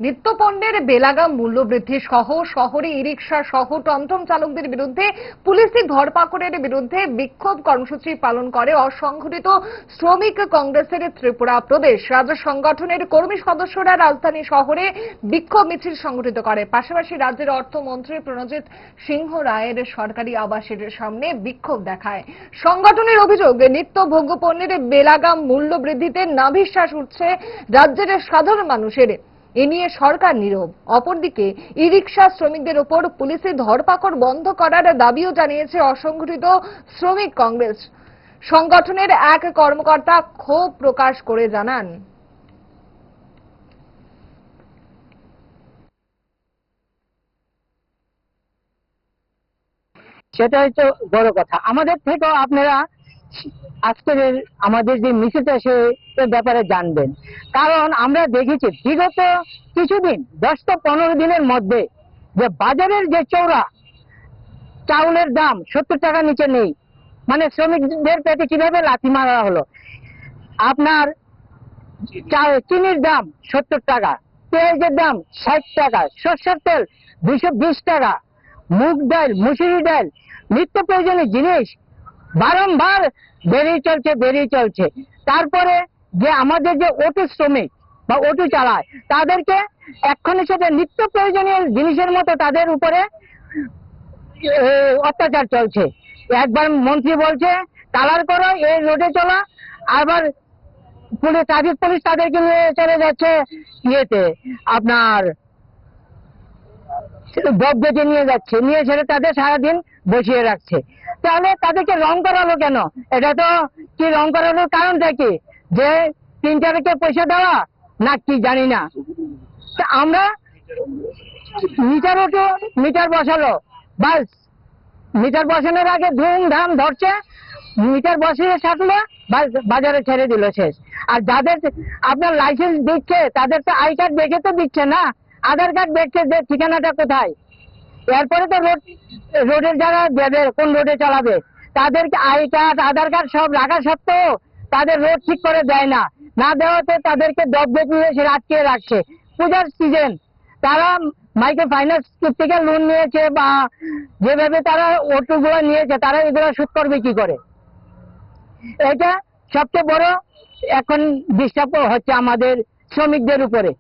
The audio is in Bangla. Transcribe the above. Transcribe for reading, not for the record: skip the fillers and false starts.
নিত্যপণ্যের বেলাগাম মূল্য বৃদ্ধি সহ শহরে ই-রিকশা সহ টমটম চালকদের বিরুদ্ধে পুলিশি ধরপাকড়ের বিরুদ্ধে বিক্ষোভ কর্মসূচি পালন করে অসংগঠিত শ্রমিক কংগ্রেসের ত্রিপুরা প্রদেশ রাজ্য সংগঠনের কর্মী সদস্যরা রাজধানী শহরে বিক্ষোভ মিছিল সংগঠিত করে। পাশাপাশি রাজ্যের অর্থমন্ত্রী প্রণজিৎ সিংহ রায়ের সরকারি আবাসের সামনে বিক্ষোভ দেখায়। সংগঠনের অভিযোগ, নিত্যভোগ্য পণ্যের বেলাগাম মূল্য বৃদ্ধিতে নাভিশ্বাস উঠছে রাজ্যের সাধারণ মানুষের। এ নিয়ে সরকার নীরব। অপরদিকে ই-রিকশা শ্রমিকদের উপর পুলিশি ধরপাকড় বন্ধ করার দাবিও জানিয়েছে অসংগঠিত শ্রমিক কংগ্রেস। সংগঠনের এক কর্মকর্তা ক্ষোভ প্রকাশ করে জানান, সেটা হচ্ছে বড় কথা। আমাদের থেকেও আপনারা আজকের আমাদের যে মিছিলটা সে ব্যাপারে জানবেন, কারণ আমরা দেখেছি বিগত কিছুদিন 10-15 দিনের মধ্যে যে বাজারের যে চৌড়া চাউলের দাম 70 টাকা নিচে নেই, মানে শ্রমিকদের পেটে কিভাবে লাথি মারা হলো। আপনার চিনির দাম 70 টাকা, পেঁয়াজের দাম 60 টাকা, সরষের তেল 220 টাকা, মুগ ডাল, মুসুরি ডাল, নিত্য প্রয়োজনীয় জিনিস বারংবার বেড়েই চলছে। তারপরে যে আমাদের যে অটো শ্রমিক বা অটো চালায় তাদেরকে এক্ষণে সেটা নিত্য প্রয়োজনীয় জিনিসের মতো তাদের উপরে অত্যাচার চলছে। একবার মন্ত্রী বলছে কালার করো, এই রোডে চলা, আবার ট্রাফিক পুলিশ তাদেরকে নিয়ে চলে যাচ্ছে ইয়েতে আপনার বব্বেতে নিয়ে সেটা তাদের সারাদিন বসিয়ে রাখছে। তাহলে তাদেরকে রং করালো কেন? এটা তো কি রং করানোর কারণটা কি? যে 3 টাকাকে পয়সা দেওয়া না কি জানি না। আমরা মিটার বসালো, বাস মিটার বসানোর আগে ধুমধাম ধরছে, মিটার বসিয়ে থাকলো, বাজারে ছেড়ে দিল, শেষ। আর যাদের আপনার লাইসেন্স দিচ্ছে তাদের তো আই কার্ড দেখে তো দিচ্ছে না, আধার কার্ড দেখছে যে ঠিকানাটা কোথায়। এরপরে তো রোডের জায়গা দেবে, কোন রোডে চালাবে, তাদেরকে আই কার্ড আধার কার্ড সব রাখা সত্ত্বেও তাদের রোড ঠিক করে দেয় না দেওয়াতে তাদেরকে দব্বে দিয়ে সে আটকে রাখছে। পূজার সিজন, তারা মাইক্রো ফাইন্যান্স থেকে লোন নিয়েছে বা যেভাবে তারা অটোগুলো নিয়েছে, তারা এগুলো শোধ করবে কি করে? এটা সবচেয়ে বড় এখন ডিস্টার্ব হচ্ছে আমাদের শ্রমিকদের উপরে।